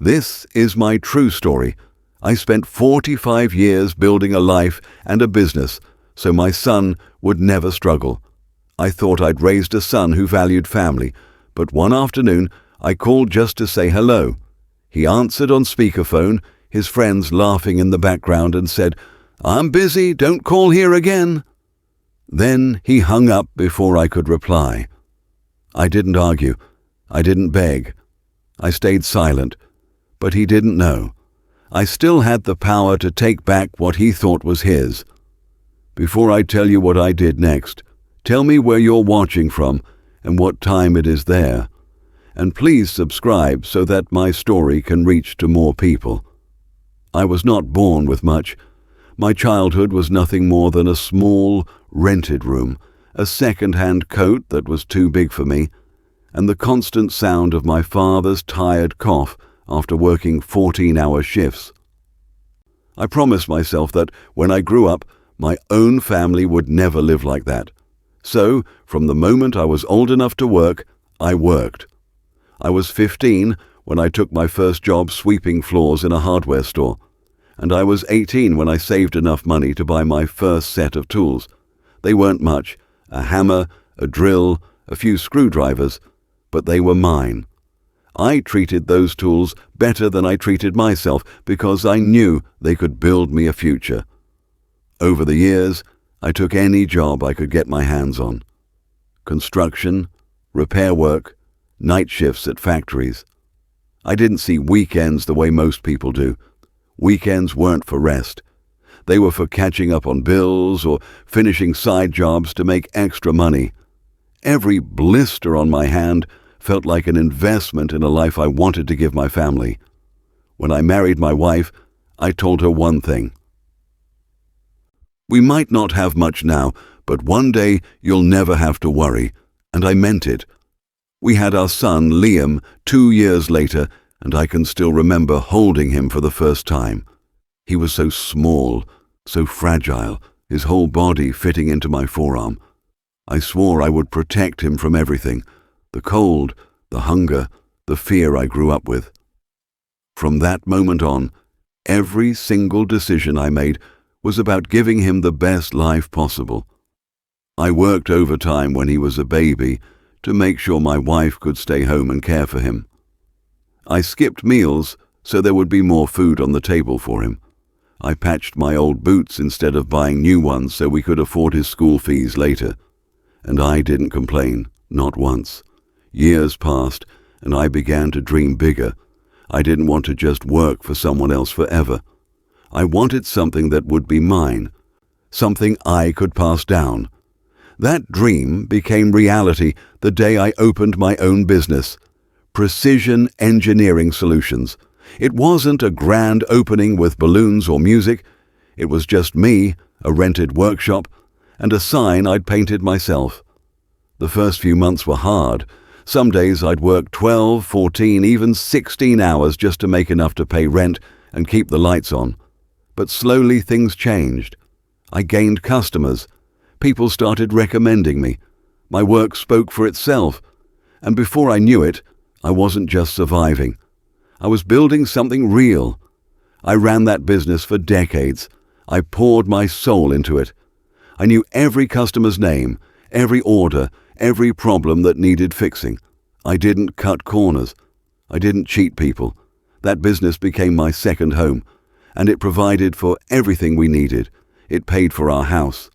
This is my true story. I spent 45 years building a life and a business so my son would never struggle. I thought I'd raised a son who valued family, but one afternoon I called just to say hello. He answered on speakerphone, his friends laughing in the background, and said, "I'm busy, don't call here again." Then he hung up before I could reply. I didn't argue. I didn't beg. I stayed silent. But he didn't know. I still had the power to take back what he thought was his. Before I tell you what I did next, tell me where you're watching from and what time it is there. And please subscribe so that my story can reach to more people. I was not born with much. My childhood was nothing more than a small, rented room, a second-hand coat that was too big for me, and the constant sound of my father's tired cough after working 14-hour shifts. I promised myself that when I grew up, my own family would never live like that. So, from the moment I was old enough to work, I worked. I was 15 when I took my first job sweeping floors in a hardware store, and I was 18 when I saved enough money to buy my first set of tools. They weren't much, a hammer, a drill, a few screwdrivers, but they were mine. I treated those tools better than I treated myself because I knew they could build me a future. Over the years, I took any job I could get my hands on. Construction, repair work, night shifts at factories. I didn't see weekends the way most people do. Weekends weren't for rest. They were for catching up on bills or finishing side jobs to make extra money. Every blister on my hand felt like an investment in a life I wanted to give my family. When I married my wife, I told her one thing. "We might not have much now, but one day you'll never have to worry," and I meant it. We had our son, Liam, 2 years later, and I can still remember holding him for the first time. He was so small, so fragile, his whole body fitting into my forearm. I swore I would protect him from everything, the cold, the hunger, the fear I grew up with. From that moment on, every single decision I made was about giving him the best life possible. I worked overtime when he was a baby to make sure my wife could stay home and care for him. I skipped meals so there would be more food on the table for him. I patched my old boots instead of buying new ones so we could afford his school fees later. And I didn't complain, not once. Years passed, and I began to dream bigger. I didn't want to just work for someone else forever. I wanted something that would be mine, something I could pass down. That dream became reality the day I opened my own business, Precision Engineering Solutions. It wasn't a grand opening with balloons or music. It was just me, a rented workshop, and a sign I'd painted myself. The first few months were hard. Some days I'd work 12, 14, even 16 hours just to make enough to pay rent and keep the lights on. But slowly things changed. I gained customers. People started recommending me. My work spoke for itself. And before I knew it, I wasn't just surviving. I was building something real. I ran that business for decades. I poured my soul into it. I knew every customer's name, every order, every problem that needed fixing. I didn't cut corners. I didn't cheat people. That business became my second home, and it provided for everything we needed. It paid for our house.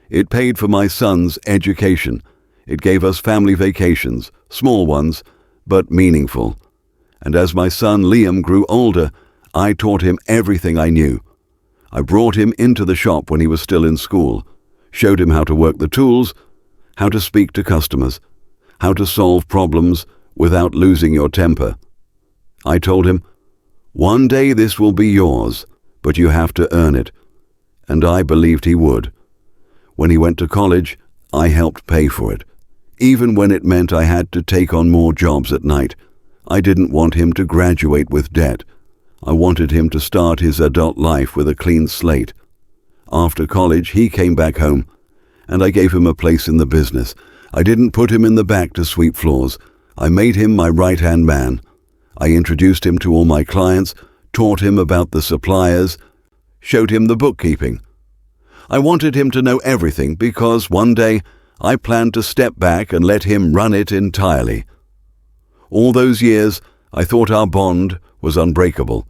It paid for my son's education. It gave us family vacations, small ones, but meaningful. And as my son Liam grew older, I taught him everything I knew. I brought him into the shop when he was still in school, showed him how to work the tools, how to speak to customers, how to solve problems without losing your temper. I told him, "One day this will be yours, but you have to earn it." And I believed he would. When he went to college, I helped pay for it. Even when it meant I had to take on more jobs at night. I didn't want him to graduate with debt. I wanted him to start his adult life with a clean slate. After college, he came back home, and I gave him a place in the business. I didn't put him in the back to sweep floors. I made him my right-hand man. I introduced him to all my clients, taught him about the suppliers, showed him the bookkeeping. I wanted him to know everything because one day I planned to step back and let him run it entirely. All those years, I thought our bond was unbreakable.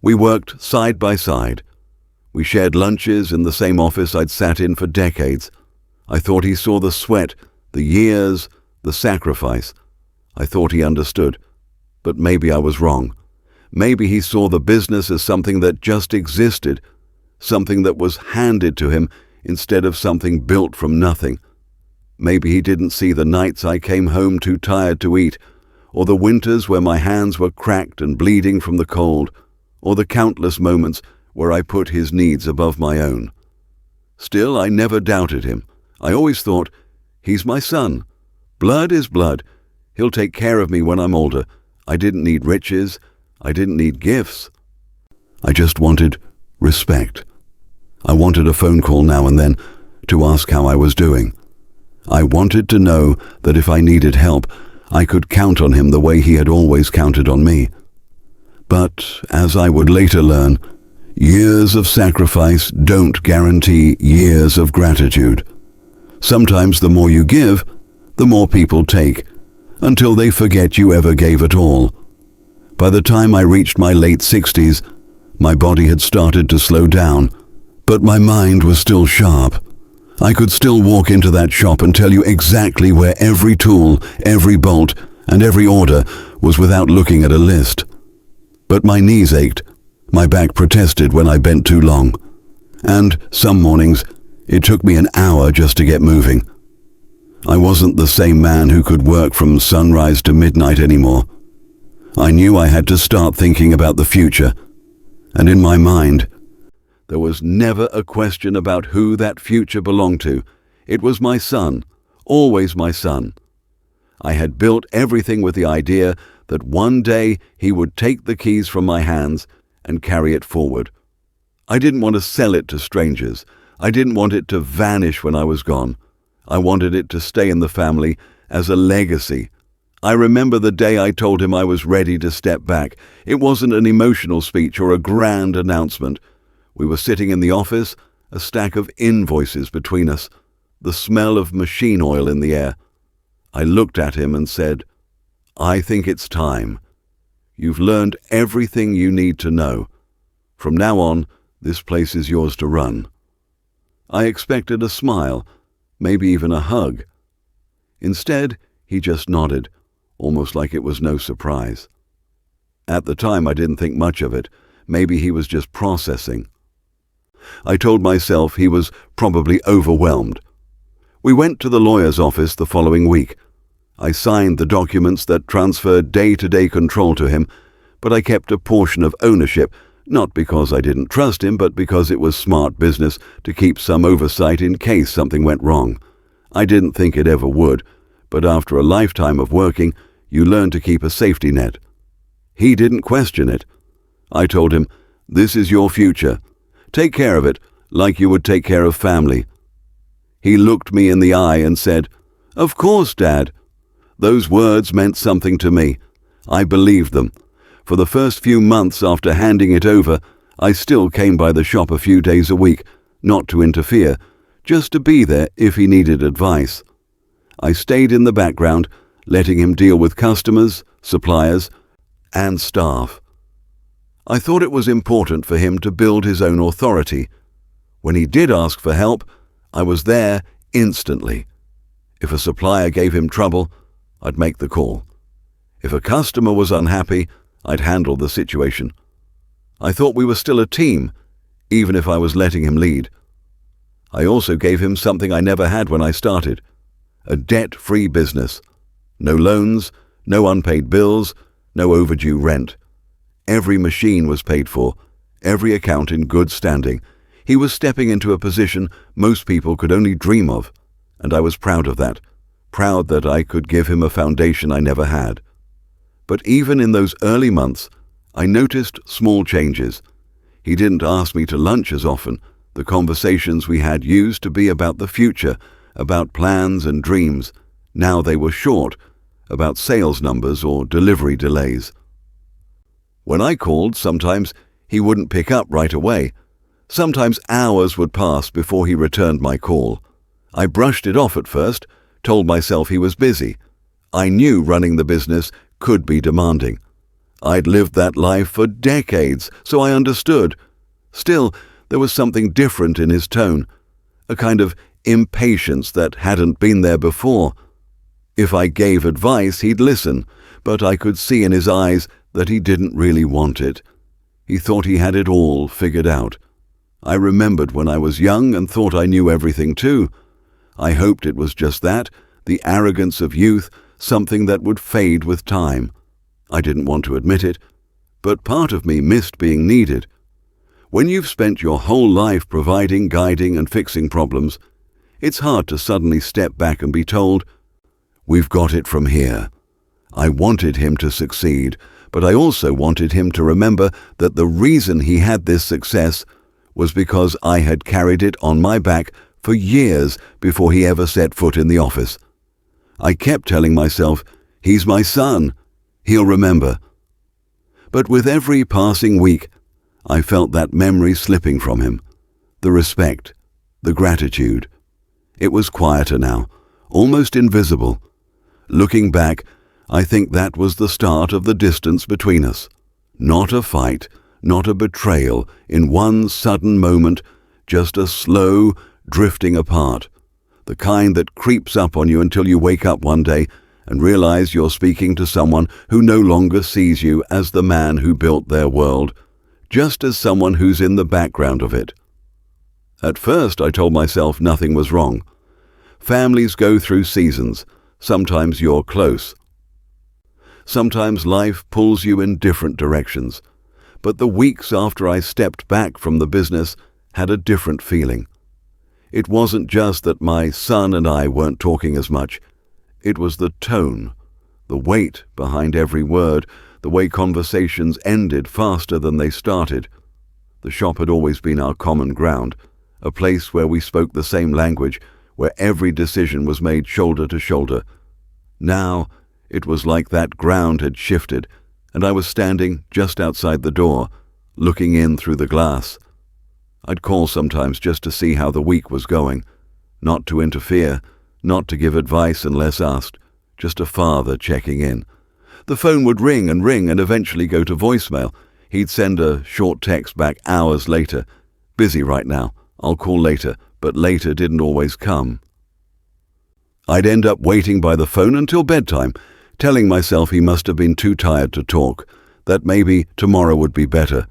We worked side by side. We shared lunches in the same office I'd sat in for decades. I thought he saw the sweat, the years, the sacrifice. I thought he understood. But maybe I was wrong. Maybe he saw the business as something that just existed, something that was handed to him instead of something built from nothing. Maybe he didn't see the nights I came home too tired to eat, or the winters where my hands were cracked and bleeding from the cold, or the countless moments where I put his needs above my own. Still, I never doubted him. I always thought, he's my son. Blood is blood. He'll take care of me when I'm older. I didn't need riches. I didn't need gifts. I just wanted respect. I wanted a phone call now and then to ask how I was doing. I wanted to know that if I needed help, I could count on him the way he had always counted on me. But, as I would later learn, years of sacrifice don't guarantee years of gratitude. Sometimes the more you give, the more people take, until they forget you ever gave at all. By the time I reached my late 60s, my body had started to slow down, but my mind was still sharp. I could still walk into that shop and tell you exactly where every tool, every bolt, and every order was without looking at a list. But my knees ached, my back protested when I bent too long, and some mornings it took me an hour just to get moving. I wasn't the same man who could work from sunrise to midnight anymore. I knew I had to start thinking about the future, and in my mind, there was never a question about who that future belonged to. It was my son, always my son. I had built everything with the idea that one day he would take the keys from my hands and carry it forward. I didn't want to sell it to strangers. I didn't want it to vanish when I was gone. I wanted it to stay in the family as a legacy. I remember the day I told him I was ready to step back. It wasn't an emotional speech or a grand announcement. We were sitting in the office, a stack of invoices between us, the smell of machine oil in the air. I looked at him and said, "I think it's time. You've learned everything you need to know. From now on, this place is yours to run." I expected a smile, maybe even a hug. Instead, he just nodded, almost like it was no surprise. At the time, I didn't think much of it. Maybe he was just processing. I told myself he was probably overwhelmed. We went to the lawyer's office the following week. I signed the documents that transferred day-to-day control to him, but I kept a portion of ownership, not because I didn't trust him, but because it was smart business to keep some oversight in case something went wrong. I didn't think it ever would, but after a lifetime of working, you learn to keep a safety net. He didn't question it. I told him, "This is your future. Take care of it like you would take care of family." He looked me in the eye and said, "Of course, Dad." Those words meant something to me. I believed them. For the first few months after handing it over, I still came by the shop a few days a week, not to interfere, just to be there if he needed advice. I stayed in the background, letting him deal with customers, suppliers, and staff. I thought it was important for him to build his own authority. When he did ask for help, I was there instantly. If a supplier gave him trouble, I'd make the call. If a customer was unhappy, I'd handle the situation. I thought we were still a team, even if I was letting him lead. I also gave him something I never had when I started, a debt-free business. No loans, no unpaid bills, no overdue rent. Every machine was paid for, every account in good standing. He was stepping into a position most people could only dream of, and I was proud of that, proud that I could give him a foundation I never had. But even in those early months, I noticed small changes. He didn't ask me to lunch as often. The conversations we had used to be about the future, about plans and dreams. Now they were short, about sales numbers or delivery delays. When I called, sometimes he wouldn't pick up right away. Sometimes hours would pass before he returned my call. I brushed it off at first, told myself he was busy. I knew running the business could be demanding. I'd lived that life for decades, so I understood. Still, there was something different in his tone, a kind of impatience that hadn't been there before. If I gave advice, he'd listen, but I could see in his eyes that he didn't really want it. He thought he had it all figured out. I remembered when I was young and thought I knew everything too. I hoped it was just that, the arrogance of youth, something that would fade with time. I didn't want to admit it, but part of me missed being needed. When you've spent your whole life providing, guiding, and fixing problems, it's hard to suddenly step back and be told, "We've got it from here." I wanted him to succeed, but I also wanted him to remember that the reason he had this success was because I had carried it on my back for years before he ever set foot in the office. I kept telling myself, "He's my son. He'll remember." But with every passing week, I felt that memory slipping from him. The respect, the gratitude. It was quieter now, almost invisible. Looking back, I think that was the start of the distance between us. Not a fight, not a betrayal in one sudden moment, just a slow drifting apart. The kind that creeps up on you until you wake up one day and realize you're speaking to someone who no longer sees you as the man who built their world, just as someone who's in the background of it. At first, I told myself nothing was wrong. Families go through seasons. Sometimes you're close. Sometimes life pulls you in different directions. But the weeks after I stepped back from the business had a different feeling. It wasn't just that my son and I weren't talking as much. It was the tone, the weight behind every word, the way conversations ended faster than they started. The shop had always been our common ground, a place where we spoke the same language, where every decision was made shoulder to shoulder. Now, it was like that ground had shifted, and I was standing just outside the door, looking in through the glass. I'd call sometimes just to see how the week was going, not to interfere, not to give advice unless asked, just a father checking in. The phone would ring and eventually go to voicemail. He'd send a short text back hours later. "Busy right now, I'll call later," but later didn't always come. I'd end up waiting by the phone until bedtime, telling myself he must have been too tired to talk, that maybe tomorrow would be better.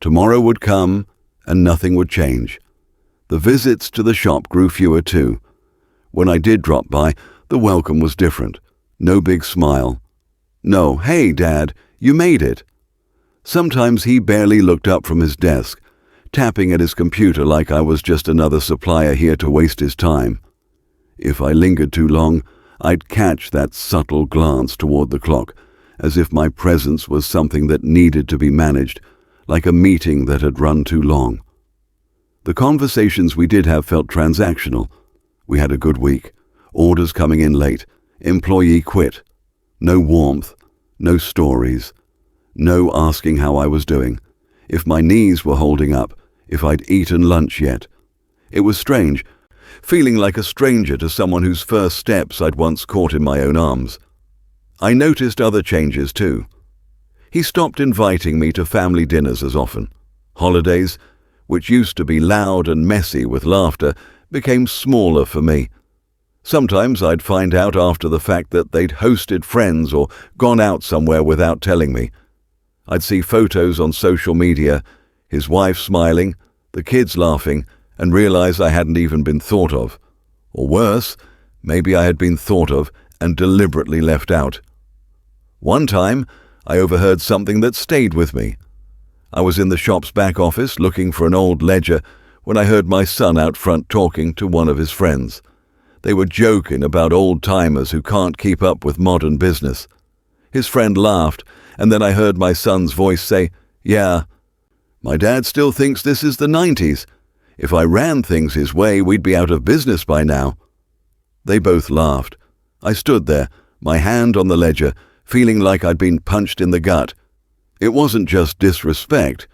Tomorrow would come, and nothing would change. The visits to the shop grew fewer too. When I did drop by, the welcome was different. No big smile. No, "Hey, Dad, you made it." Sometimes he barely looked up from his desk, tapping at his computer like I was just another supplier here to waste his time. If I lingered too long, I'd catch that subtle glance toward the clock, as if my presence was something that needed to be managed, like a meeting that had run too long. The conversations we did have felt transactional. We had a good week, orders coming in late, employee quit. No warmth, no stories, no asking how I was doing, if my knees were holding up, if I'd eaten lunch yet. It was strange, feeling like a stranger to someone whose first steps I'd once caught in my own arms. I noticed other changes too. He stopped inviting me to family dinners as often. Holidays, which used to be loud and messy with laughter, became smaller for me. Sometimes I'd find out after the fact that they'd hosted friends or gone out somewhere without telling me. I'd see photos on social media, his wife smiling, the kids laughing, and realize I hadn't even been thought of. Or worse, maybe I had been thought of and deliberately left out. One time, I overheard something that stayed with me. I was in the shop's back office looking for an old ledger when I heard my son out front talking to one of his friends. They were joking about old-timers who can't keep up with modern business. His friend laughed, and then I heard my son's voice say, "Yeah, my dad still thinks this is the 90s. If I ran things his way, we'd be out of business by now." They both laughed. I stood there, my hand on the ledger, feeling like I'd been punched in the gut. It wasn't just disrespect,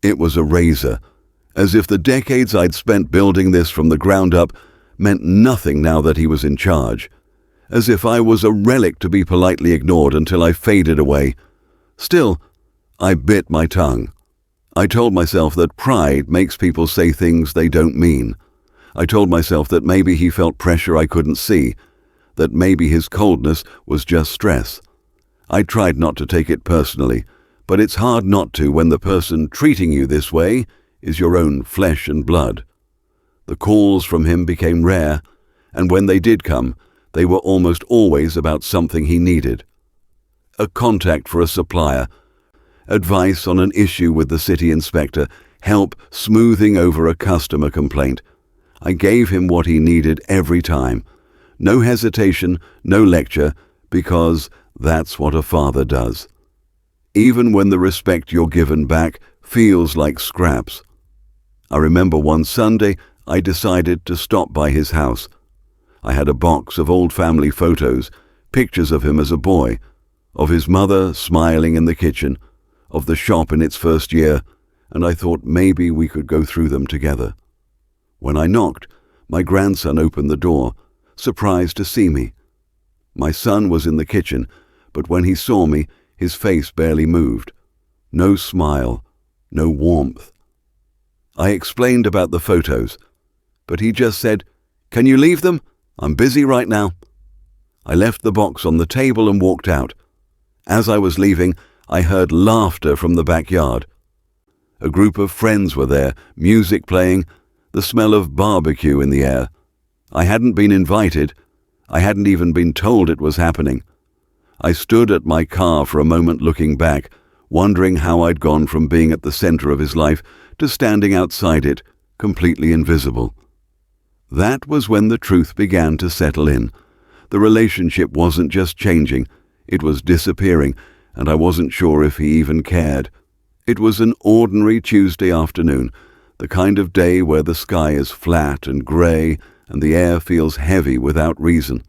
it was a razor, as if the decades I'd spent building this from the ground up meant nothing now that he was in charge, as if I was a relic to be politely ignored until I faded away. Still, I bit my tongue. I told myself that pride makes people say things they don't mean. I told myself that maybe he felt pressure I couldn't see, that maybe his coldness was just stress. I tried not to take it personally, but it's hard not to when the person treating you this way is your own flesh and blood. The calls from him became rare, and when they did come, they were almost always about something he needed. A contact for a supplier, advice on an issue with the city inspector, help smoothing over a customer complaint. I gave him what he needed every time. No hesitation, no lecture, because that's what a father does. Even when the respect you're given back feels like scraps. I remember one Sunday I decided to stop by his house. I had a box of old family photos, pictures of him as a boy, of his mother smiling in the kitchen, of the shop in its first year, and I thought maybe we could go through them together. When I knocked, my grandson opened the door, surprised to see me. My son was in the kitchen, but when he saw me, his face barely moved. No smile, no warmth. I explained about the photos, but he just said, "Can you leave them? I'm busy right now." I left the box on the table and walked out. As I was leaving, I heard laughter from the backyard. A group of friends were there, music playing, the smell of barbecue in the air. I hadn't been invited. I hadn't even been told it was happening. I stood at my car for a moment looking back, wondering how I'd gone from being at the center of his life to standing outside it, completely invisible. That was when the truth began to settle in. The relationship wasn't just changing, it was disappearing, and I wasn't sure if he even cared. It was an ordinary Tuesday afternoon, the kind of day where the sky is flat and grey and the air feels heavy without reason.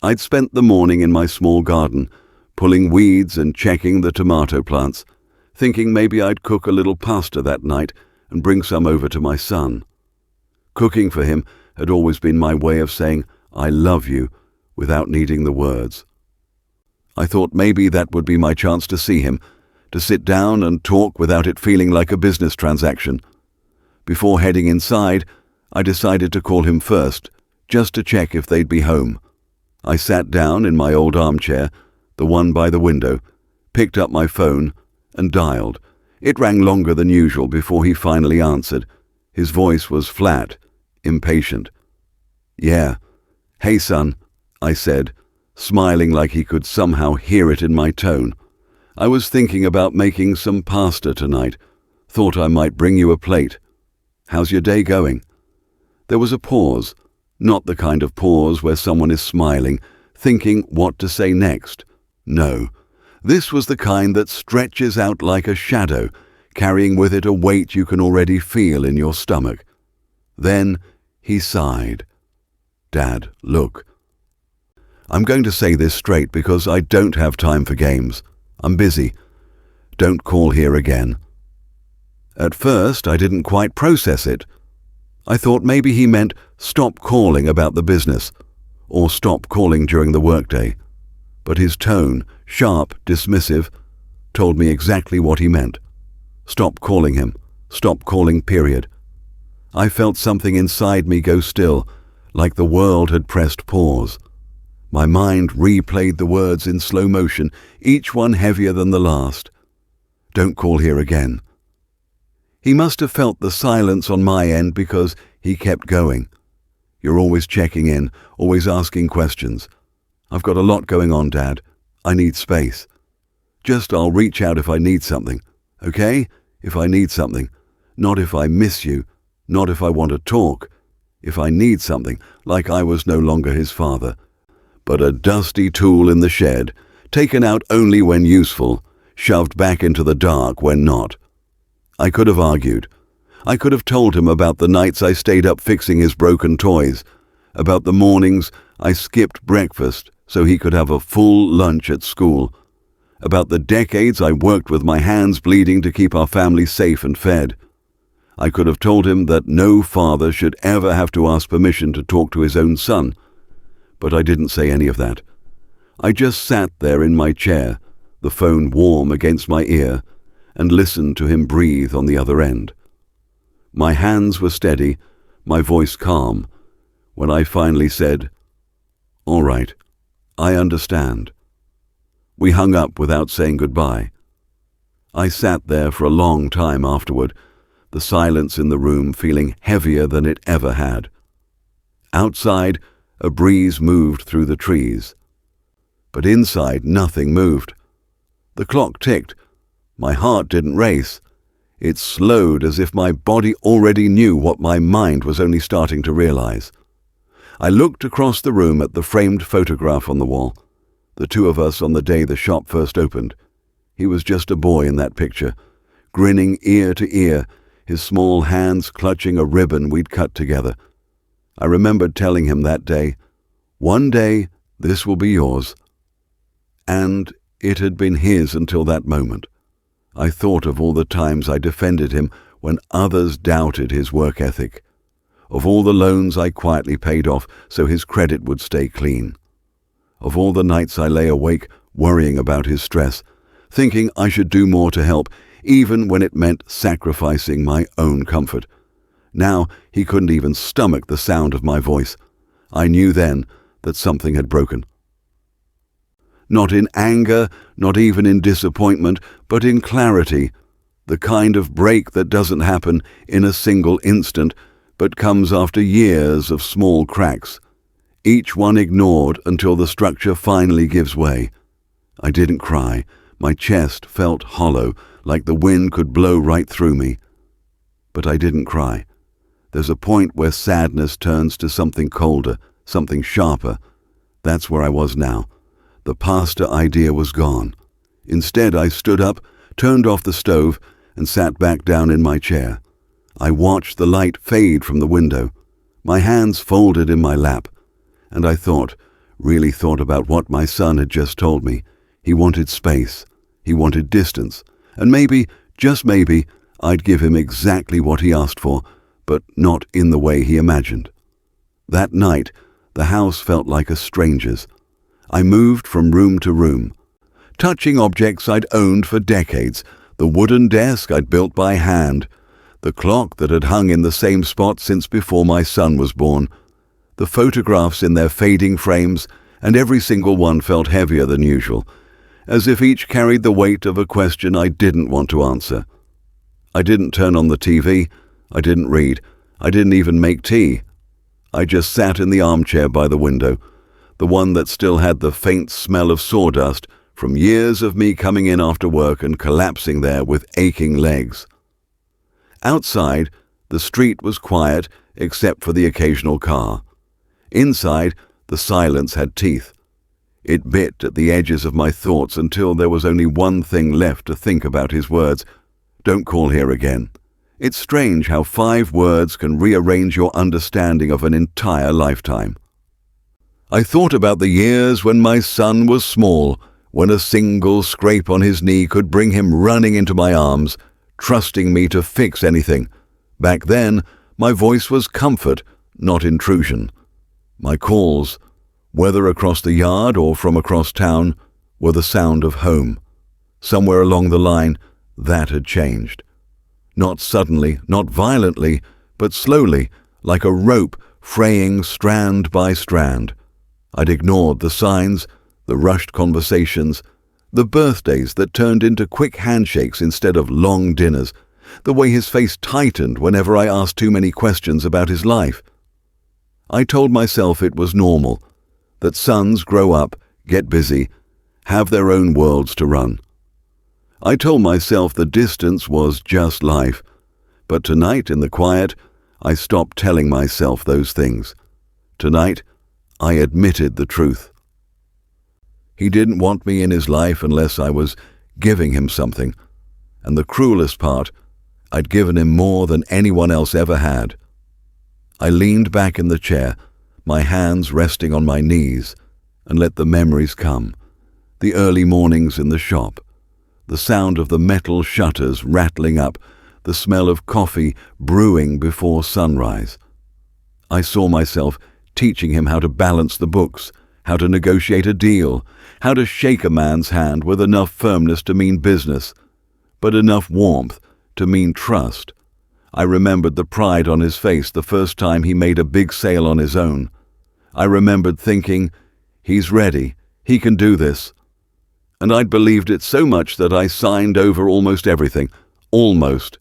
I'd spent the morning in my small garden, pulling weeds and checking the tomato plants, thinking maybe I'd cook a little pasta that night and bring some over to my son. Cooking for him had always been my way of saying, "I love you," without needing the words. I thought maybe that would be my chance to see him, to sit down and talk without it feeling like a business transaction. Before heading inside, I decided to call him first, just to check if they'd be home. I sat down in my old armchair, the one by the window, picked up my phone, and dialed. It rang longer than usual before he finally answered. His voice was flat, impatient. "Yeah. Hey, son," I said, smiling like he could somehow hear it in my tone. "I was thinking about making some pasta tonight. Thought I might bring you a plate. How's your day going?" There was a pause, not the kind of pause where someone is smiling, thinking what to say next. No, this was the kind that stretches out like a shadow, carrying with it a weight you can already feel in your stomach. Then he sighed. "Dad, look. I'm going to say this straight because I don't have time for games. I'm busy. Don't call here again." At first, I didn't quite process it. I thought maybe he meant stop calling about the business, or stop calling during the workday. But his tone, sharp, dismissive, told me exactly what he meant. Stop calling him. Stop calling, period. I felt something inside me go still, like the world had pressed pause. My mind replayed the words in slow motion, each one heavier than the last. "Don't call here again." He must have felt the silence on my end because he kept going. "You're always checking in, always asking questions. I've got a lot going on, Dad. I need space. Just I'll reach out if I need something, okay? If I need something. Not if I miss you, not if I want to talk. If I need something, like I was no longer his father, but a dusty tool in the shed, taken out only when useful, shoved back into the dark when not." I could have argued. I could have told him about the nights I stayed up fixing his broken toys, about the mornings I skipped breakfast so he could have a full lunch at school, about the decades I worked with my hands bleeding to keep our family safe and fed. I could have told him that no father should ever have to ask permission to talk to his own son, but I didn't say any of that. I just sat there in my chair, the phone warm against my ear, and listened to him breathe on the other end. My hands were steady, my voice calm, when I finally said, "All right, I understand." We hung up without saying goodbye. I sat there for a long time afterward, the silence in the room feeling heavier than it ever had. Outside, a breeze moved through the trees. But inside, nothing moved. The clock ticked. My heart didn't race. It slowed as if my body already knew what my mind was only starting to realize. I looked across the room at the framed photograph on the wall, the two of us on the day the shop first opened. He was just a boy in that picture, grinning ear to ear, his small hands clutching a ribbon we'd cut together. I remembered telling him that day, "One day this will be yours." And it had been his until that moment. I thought of all the times I defended him when others doubted his work ethic, of all the loans I quietly paid off so his credit would stay clean, of all the nights I lay awake worrying about his stress, thinking I should do more to help, even when it meant sacrificing my own comfort. Now he couldn't even stomach the sound of my voice. I knew then that something had broken. Not in anger, not even in disappointment, but in clarity, the kind of break that doesn't happen in a single instant, but comes after years of small cracks, each one ignored until the structure finally gives way. I didn't cry. My chest felt hollow, like the wind could blow right through me. But I didn't cry. There's a point where sadness turns to something colder, something sharper. That's where I was now. The pasta idea was gone. Instead, I stood up, turned off the stove, and sat back down in my chair. I watched the light fade from the window, my hands folded in my lap, and I really thought about what my son had just told me. He wanted space, he wanted distance, and maybe, just maybe, I'd give him exactly what he asked for, but not in the way he imagined. That night, the house felt like a stranger's. I moved from room to room, touching objects I'd owned for decades, the wooden desk I'd built by hand, the clock that had hung in the same spot since before my son was born, the photographs in their fading frames, and every single one felt heavier than usual, as if each carried the weight of a question I didn't want to answer. I didn't turn on the TV, I didn't read, I didn't even make tea. I just sat in the armchair by the window, the one that still had the faint smell of sawdust from years of me coming in after work and collapsing there with aching legs. Outside, the street was quiet except for the occasional car. Inside, the silence had teeth. It bit at the edges of my thoughts until there was only one thing left to think about his words. "Don't call here again." It's strange how 5 words can rearrange your understanding of an entire lifetime. I thought about the years when my son was small, when a single scrape on his knee could bring him running into my arms, trusting me to fix anything. Back then, my voice was comfort, not intrusion. My calls, whether across the yard or from across town, were the sound of home. Somewhere along the line, that had changed. Not suddenly, not violently, but slowly, like a rope fraying strand by strand. I'd ignored the signs, the rushed conversations, the birthdays that turned into quick handshakes instead of long dinners, the way his face tightened whenever I asked too many questions about his life. I told myself it was normal, that sons grow up, get busy, have their own worlds to run. I told myself the distance was just life, but tonight in the quiet, I stopped telling myself those things. Tonight, I admitted the truth. He didn't want me in his life unless I was giving him something, and the cruelest part, I'd given him more than anyone else ever had. I leaned back in the chair, my hands resting on my knees, and let the memories come. The early mornings in the shop, the sound of the metal shutters rattling up, the smell of coffee brewing before sunrise. I saw myself teaching him how to balance the books, how to negotiate a deal, how to shake a man's hand with enough firmness to mean business, but enough warmth to mean trust. I remembered the pride on his face the first time he made a big sale on his own. I remembered thinking, he's ready, he can do this. And I'd believed it so much that I signed over almost everything, almost.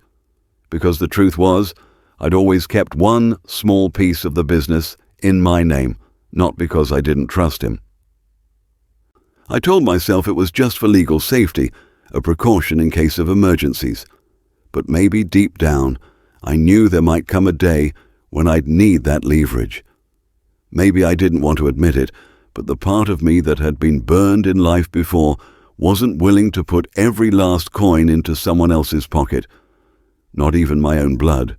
Because the truth was, I'd always kept one small piece of the business in my name, not because I didn't trust him. I told myself it was just for legal safety, a precaution in case of emergencies. But maybe deep down, I knew there might come a day when I'd need that leverage. Maybe I didn't want to admit it, but the part of me that had been burned in life before wasn't willing to put every last coin into someone else's pocket, not even my own blood.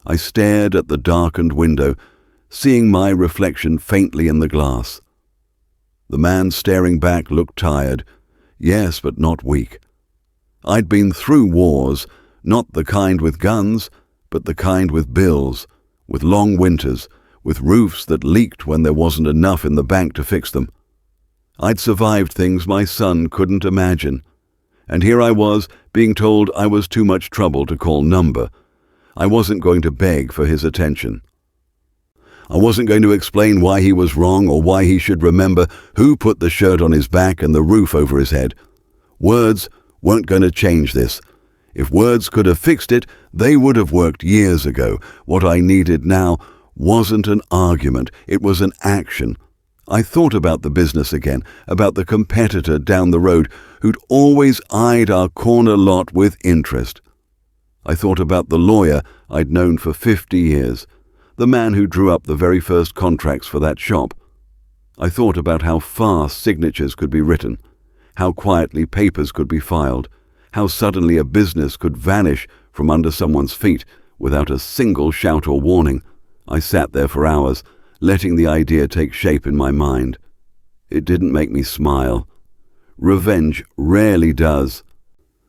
I stared at the darkened window, seeing my reflection faintly in the glass. The man staring back looked tired, yes, but not weak. I'd been through wars, not the kind with guns, but the kind with bills, with long winters, with roofs that leaked when there wasn't enough in the bank to fix them. I'd survived things my son couldn't imagine, and here I was being told I was too much trouble to call number. I wasn't going to beg for his attention. I wasn't going to explain why he was wrong or why he should remember who put the shirt on his back and the roof over his head. Words weren't going to change this. If words could have fixed it, they would have worked years ago. What I needed now wasn't an argument, it was an action. I thought about the business again, about the competitor down the road who'd always eyed our corner lot with interest. I thought about the lawyer I'd known for 50 years, the man who drew up the very first contracts for that shop. I thought about how fast signatures could be written, how quietly papers could be filed, how suddenly a business could vanish from under someone's feet without a single shout or warning. I sat there for hours, letting the idea take shape in my mind. It didn't make me smile. Revenge rarely does.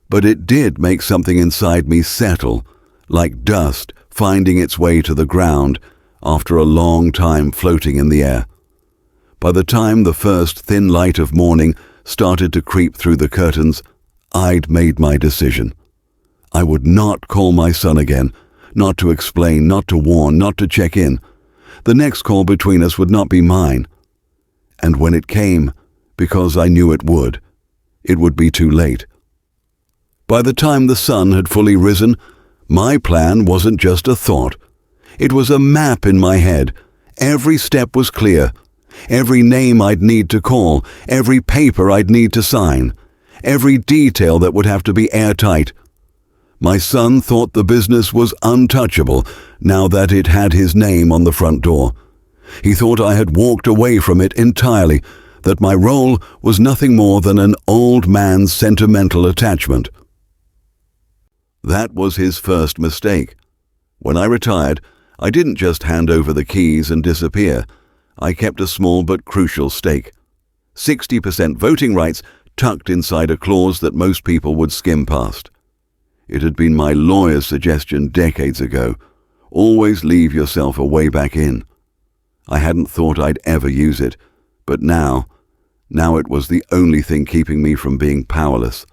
But it did make something inside me settle, like dust finding its way to the ground after a long time floating in the air. By the time the first thin light of morning started to creep through the curtains, I'd made my decision. I would not call my son again, not to explain, not to warn, not to check in. The next call between us would not be mine. And when it came, because I knew it would be too late. By the time the sun had fully risen, my plan wasn't just a thought. It was a map in my head. Every step was clear. Every name I'd need to call, every paper I'd need to sign, every detail that would have to be airtight. My son thought the business was untouchable now that it had his name on the front door. He thought I had walked away from it entirely, that my role was nothing more than an old man's sentimental attachment. That was his first mistake. When I retired, I didn't just hand over the keys and disappear. I kept a small but crucial stake. 60% voting rights tucked inside a clause that most people would skim past. It had been my lawyer's suggestion decades ago. Always leave yourself a way back in. I hadn't thought I'd ever use it, but now it was the only thing keeping me from being powerless.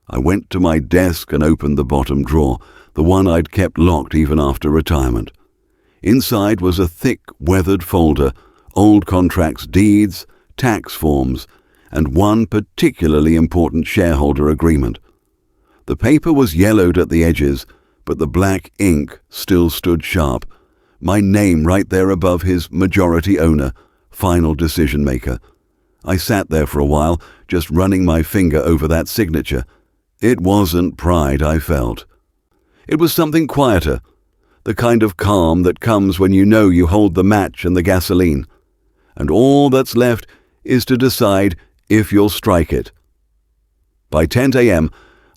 I went to my desk and opened the bottom drawer, the one I'd kept locked even after retirement. Inside was a thick, weathered folder, old contracts, deeds, tax forms, and one particularly important shareholder agreement. The paper was yellowed at the edges, but the black ink still stood sharp, my name right there above his majority owner, final decision maker. I sat there for a while, just running my finger over that signature. It wasn't pride I felt. It was something quieter, the kind of calm that comes when you know you hold the match and the gasoline, and all that's left is to decide if you'll strike it. By 10 a.m.,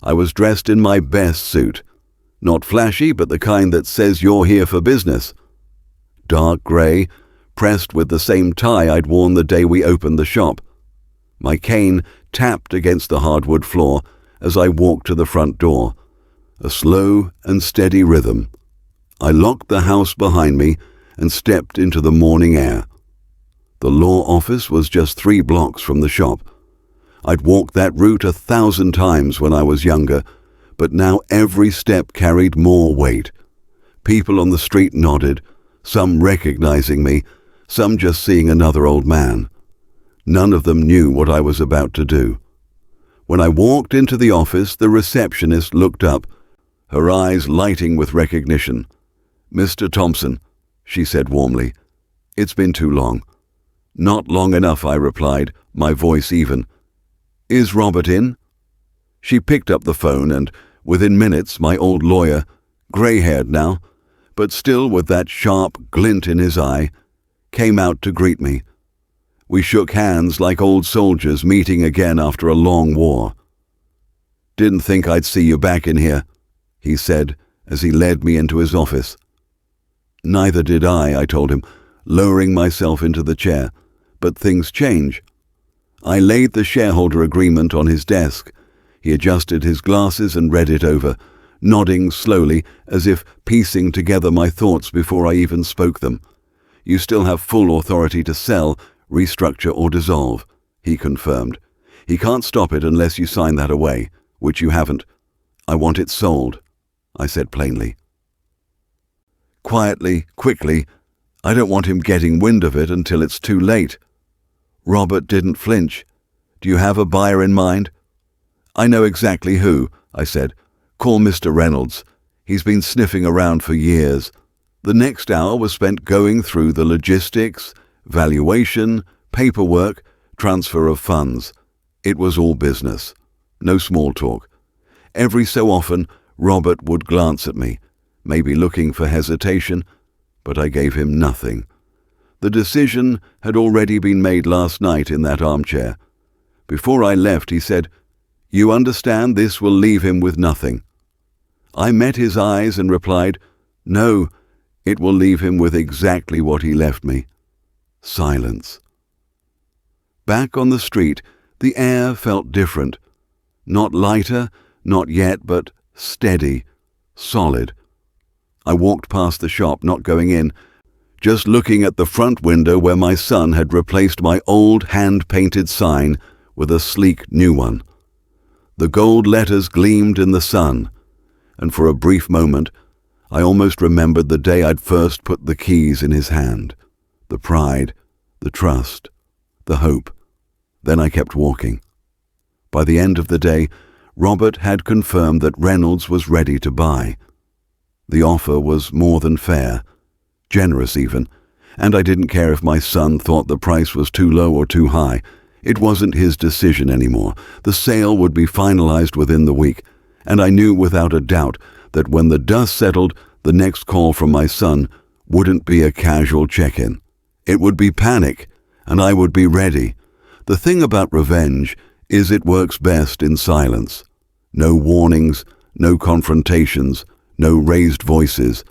I was dressed in my best suit, not flashy, but the kind that says you're here for business. Dark grey, pressed with the same tie I'd worn the day we opened the shop. My cane tapped against the hardwood floor as I walked to the front door, a slow and steady rhythm. I locked the house behind me and stepped into the morning air. The law office was just 3 blocks from the shop. I'd walked that route 1,000 times when I was younger, but now every step carried more weight. People on the street nodded, some recognizing me, some just seeing another old man. None of them knew what I was about to do. When I walked into the office, the receptionist looked up, her eyes lighting with recognition. "Mr. Thompson," she said warmly. "It's been too long." "Not long enough," I replied, my voice even. "Is Robert in?" She picked up the phone and, within minutes, my old lawyer, grey-haired now, but still with that sharp glint in his eye, came out to greet me. We shook hands like old soldiers meeting again after a long war. "Didn't think I'd see you back in here," he said as he led me into his office. "Neither did I told him, lowering myself into the chair, but things change." I laid the shareholder agreement on his desk. He adjusted his glasses and read it over, nodding slowly as if piecing together my thoughts before I even spoke them. "You still have full authority to sell, restructure or dissolve," he confirmed. "He can't stop it unless you sign that away, which you haven't. I want it sold," I said plainly. Quietly, quickly, "I don't want him getting wind of it until it's too late." Robert didn't flinch. "Do you have a buyer in mind?" "I know exactly who," I said. "Call Mr. Reynolds. He's been sniffing around for years." The next hour was spent going through the logistics, valuation, paperwork, transfer of funds. It was all business. No small talk. Every so often, Robert would glance at me, maybe looking for hesitation, but I gave him nothing. The decision had already been made last night in that armchair. Before I left, he said, "You understand this will leave him with nothing." I met his eyes and replied, "No, it will leave him with exactly what he left me." Silence. Back on the street, the air felt different. Not lighter, not yet, but steady, solid. I walked past the shop, not going in, just looking at the front window where my son had replaced my old hand-painted sign with a sleek new one. The gold letters gleamed in the sun, and for a brief moment, I almost remembered the day I'd first put the keys in his hand. The pride, the trust, the hope. Then I kept walking. By the end of the day, Robert had confirmed that Reynolds was ready to buy. The offer was more than fair, generous even, and I didn't care if my son thought the price was too low or too high. It wasn't his decision anymore. The sale would be finalized within the week, and I knew without a doubt that when the dust settled, the next call from my son wouldn't be a casual check-in. It would be panic, and I would be ready. The thing about revenge is it works best in silence. No warnings, no confrontations, no raised voices.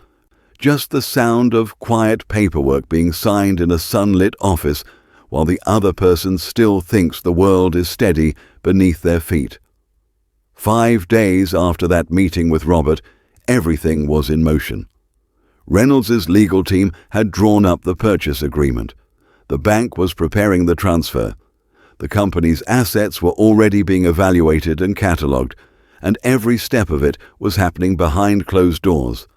Just the sound of quiet paperwork being signed in a sunlit office while the other person still thinks the world is steady beneath their feet. 5 days after that meeting with Robert, everything was in motion. Reynolds's legal team had drawn up the purchase agreement. The bank was preparing the transfer. The company's assets were already being evaluated and catalogued, and every step of it was happening behind closed doors.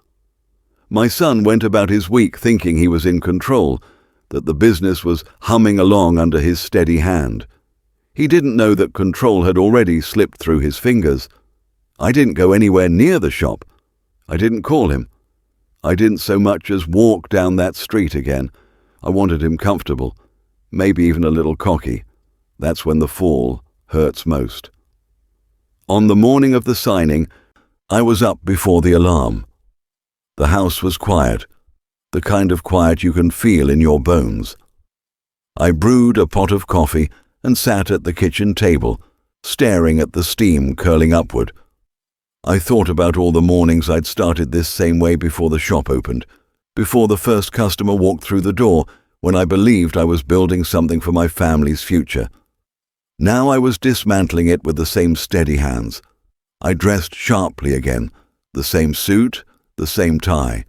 My son went about his week thinking he was in control, that the business was humming along under his steady hand. He didn't know that control had already slipped through his fingers. I didn't go anywhere near the shop. I didn't call him. I didn't so much as walk down that street again. I wanted him comfortable, maybe even a little cocky. That's when the fall hurts most. On the morning of the signing, I was up before the alarm. The house was quiet, the kind of quiet you can feel in your bones. I brewed a pot of coffee and sat at the kitchen table, staring at the steam curling upward. I thought about all the mornings I'd started this same way before the shop opened, before the first customer walked through the door, when I believed I was building something for my family's future. Now I was dismantling it with the same steady hands. I dressed sharply again, the same suit, the same tie.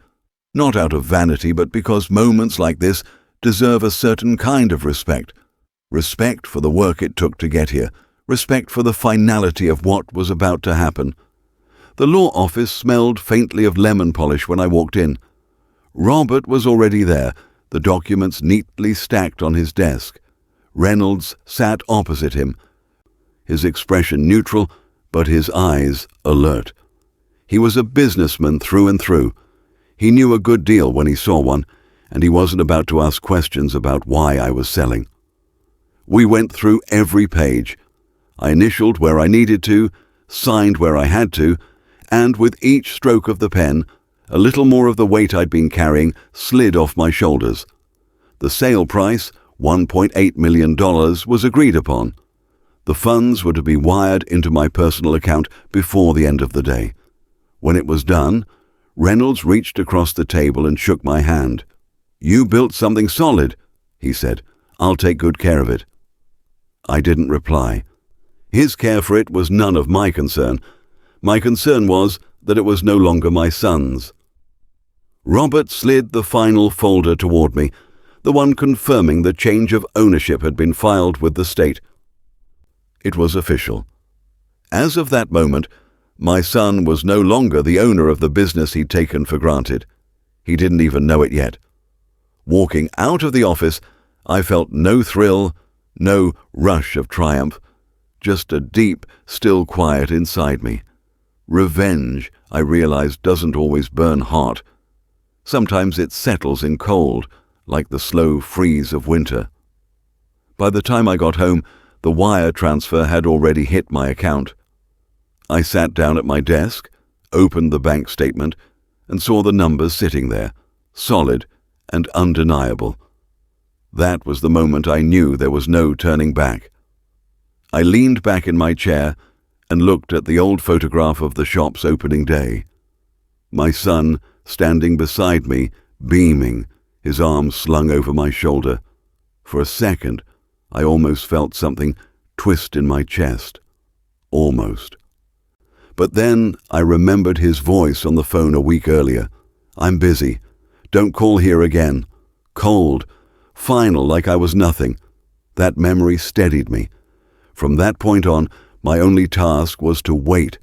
Not out of vanity, but because moments like this deserve a certain kind of respect. Respect for the work it took to get here. Respect for the finality of what was about to happen. The law office smelled faintly of lemon polish when I walked in. Robert was already there, the documents neatly stacked on his desk. Reynolds sat opposite him, his expression neutral, but his eyes alert. He was a businessman through and through. He knew a good deal when he saw one, and he wasn't about to ask questions about why I was selling. We went through every page. I initialed where I needed to, signed where I had to, and with each stroke of the pen, a little more of the weight I'd been carrying slid off my shoulders. The sale price, $1.8 million, was agreed upon. The funds were to be wired into my personal account before the end of the day. When it was done, Reynolds reached across the table and shook my hand. "You built something solid," he said. "I'll take good care of it." I didn't reply. His care for it was none of my concern. My concern was that it was no longer my son's. Robert slid the final folder toward me, the one confirming the change of ownership had been filed with the state. It was official. As of that moment, my son was no longer the owner of the business he'd taken for granted. He didn't even know it yet. Walking out of the office, I felt no thrill, no rush of triumph, just a deep, still quiet inside me. Revenge, I realized, doesn't always burn hot. Sometimes it settles in cold, like the slow freeze of winter. By the time I got home, the wire transfer had already hit my account. I sat down at my desk, opened the bank statement, and saw the numbers sitting there, solid and undeniable. That was the moment I knew there was no turning back. I leaned back in my chair and looked at the old photograph of the shop's opening day. My son standing beside me, beaming, his arms slung over my shoulder. For a second, I almost felt something twist in my chest. Almost. But then I remembered his voice on the phone a week earlier. "I'm busy. Don't call here again." Cold, final, like I was nothing. That memory steadied me. From that point on, my only task was to wait.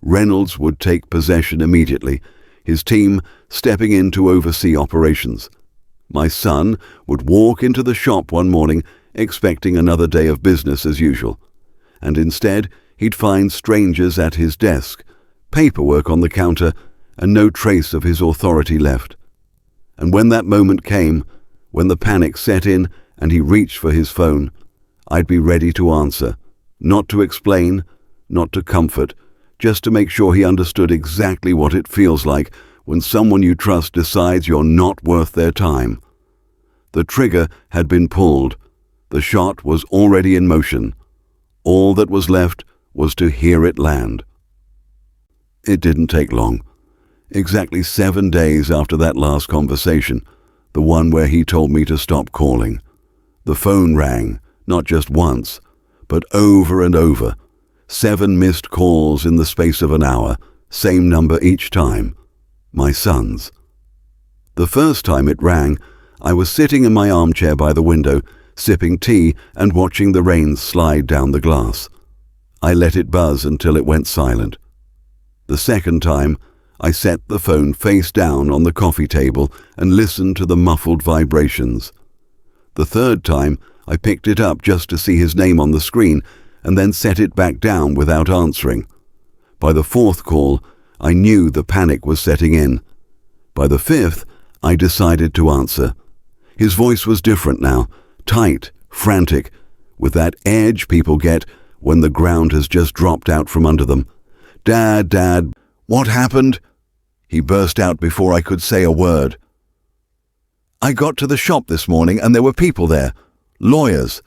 Reynolds would take possession immediately, his team stepping in to oversee operations. My son would walk into the shop one morning expecting another day of business as usual, and instead he'd find strangers at his desk, paperwork on the counter, and no trace of his authority left. And when that moment came, when the panic set in and he reached for his phone, I'd be ready to answer, not to explain, not to comfort, just to make sure he understood exactly what it feels like when someone you trust decides you're not worth their time. The trigger had been pulled. The shot was already in motion. All that was left was to hear it land. It didn't take long. Exactly 7 days after that last conversation, the one where he told me to stop calling, the phone rang, not just once, but over and over. 7 missed calls in the space of an hour, same number each time. My son's. The first time it rang, I was sitting in my armchair by the window, sipping tea and watching the rain slide down the glass. I let it buzz until it went silent. The second time, I set the phone face down on the coffee table and listened to the muffled vibrations. The third time, I picked it up just to see his name on the screen and then set it back down without answering. By the fourth call, I knew the panic was setting in. By the fifth, I decided to answer. His voice was different now, tight, frantic, with that edge people get when the ground has just dropped out from under them. "Dad, Dad, what happened?" He burst out before I could say a word. "I got to the shop this morning and there were people there, lawyers.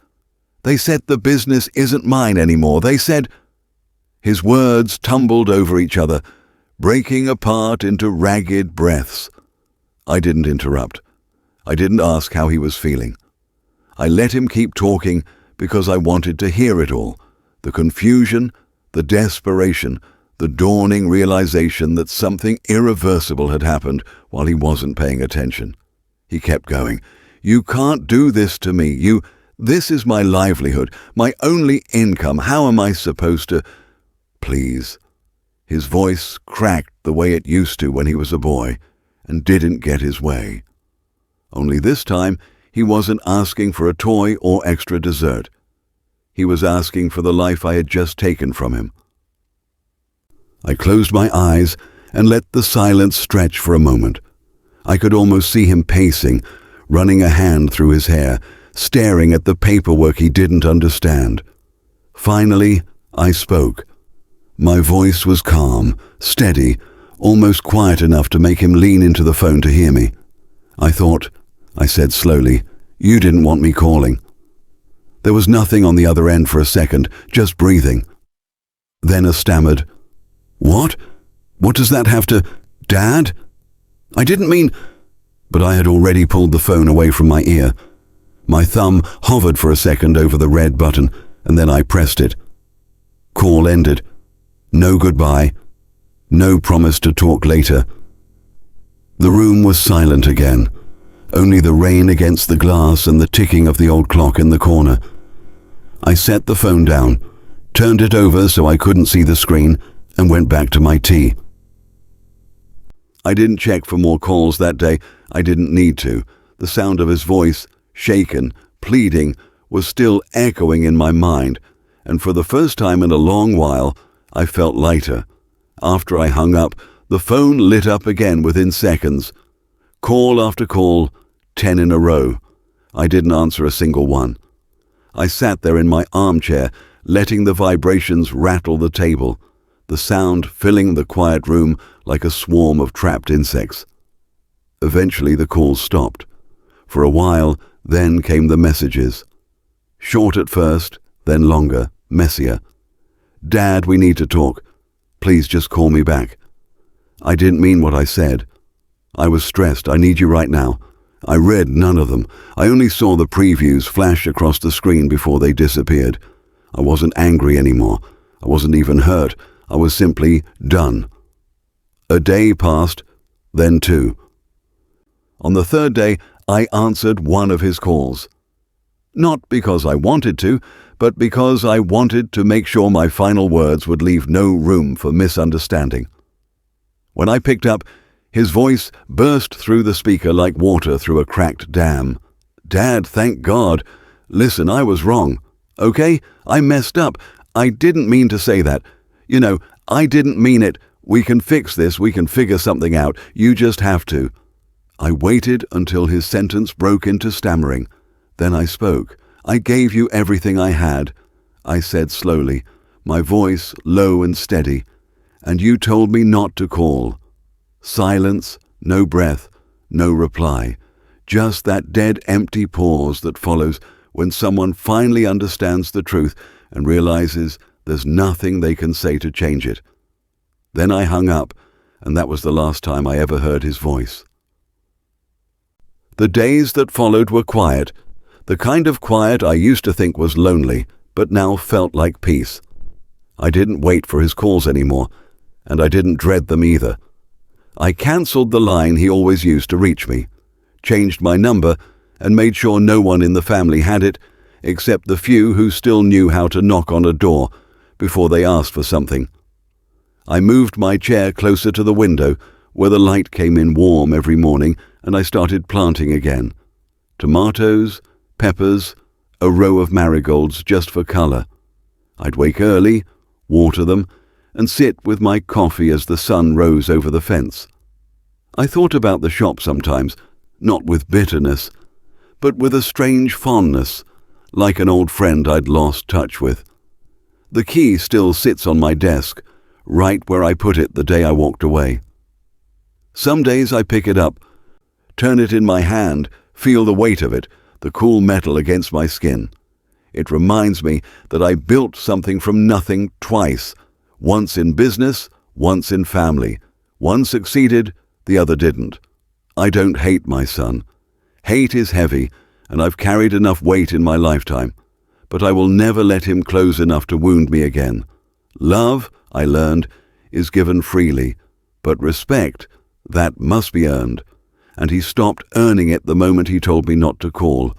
They said the business isn't mine anymore. They said—" His words tumbled over each other, breaking apart into ragged breaths. I didn't interrupt. I didn't ask how he was feeling. I let him keep talking, because I wanted to hear it all. The confusion, the desperation, the dawning realization that something irreversible had happened while he wasn't paying attention. He kept going. "You can't do this to me. This is my livelihood, my only income. How am I supposed to—" "Please." His voice cracked the way it used to when he was a boy and didn't get his way. Only this time, he wasn't asking for a toy or extra dessert. He was asking for the life I had just taken from him. I closed my eyes and let the silence stretch for a moment. I could almost see him pacing, running a hand through his hair, staring at the paperwork he didn't understand. Finally, I spoke. My voice was calm, steady, almost quiet enough to make him lean into the phone to hear me. "I thought," I said slowly, "you didn't want me calling." There was nothing on the other end for a second, just breathing. Then a stammered, "What? What does that have to— Dad? I didn't mean—" But I had already pulled the phone away from my ear. My thumb hovered for a second over the red button, and then I pressed it. Call ended. No goodbye. No promise to talk later. The room was silent again, only the rain against the glass and the ticking of the old clock in the corner. I set the phone down, turned it over so I couldn't see the screen, and went back to my tea. I didn't check for more calls that day. I didn't need to. The sound of his voice, shaken, pleading, was still echoing in my mind, and for the first time in a long while, I felt lighter. After I hung up, the phone lit up again within seconds. Call after call, 10 in a row. I didn't answer a single one. I sat there in my armchair, letting the vibrations rattle the table, the sound filling the quiet room like a swarm of trapped insects. Eventually the calls stopped. For a while, then came the messages. Short at first, then longer, messier. "Dad, we need to talk. Please just call me back." I didn't mean what I said. I was stressed. "I need you right now." I read none of them. I only saw the previews flash across the screen before they disappeared. I wasn't angry anymore. I wasn't even hurt. I was simply done. A day passed, then two. On the third day, I answered one of his calls. Not because I wanted to, but because I wanted to make sure my final words would leave no room for misunderstanding. When I picked up, his voice burst through the speaker like water through a cracked dam. "Dad, thank God. Listen, I was wrong. Okay? I messed up. I didn't mean to say that. I didn't mean it. We can fix this. We can figure something out. You just have to." I waited until his sentence broke into stammering. Then I spoke. "I gave you everything I had," I said slowly, my voice low and steady, "and you told me not to call." Silence, no breath, no reply, just that dead empty pause that follows when someone finally understands the truth and realizes there's nothing they can say to change it. Then I hung up, and that was the last time I ever heard his voice. The days that followed were quiet, the kind of quiet I used to think was lonely, but now felt like peace. I didn't wait for his calls anymore, and I didn't dread them either. I cancelled the line he always used to reach me, changed my number, and made sure no one in the family had it, except the few who still knew how to knock on a door before they asked for something. I moved my chair closer to the window, where the light came in warm every morning, and I started planting again. Tomatoes, peppers, a row of marigolds just for colour. I'd wake early, water them, and sit with my coffee as the sun rose over the fence. I thought about the shop sometimes, not with bitterness, but with a strange fondness, like an old friend I'd lost touch with. The key still sits on my desk, right where I put it the day I walked away. Some days I pick it up, turn it in my hand, feel the weight of it, the cool metal against my skin. It reminds me that I built something from nothing twice, once in business, once in family. One succeeded, the other didn't. I don't hate my son. Hate is heavy, and I've carried enough weight in my lifetime. but I will never let him close enough to wound me again. Love, I learned, is given freely, but respect, that must be earned, and he stopped earning it the moment he told me not to call.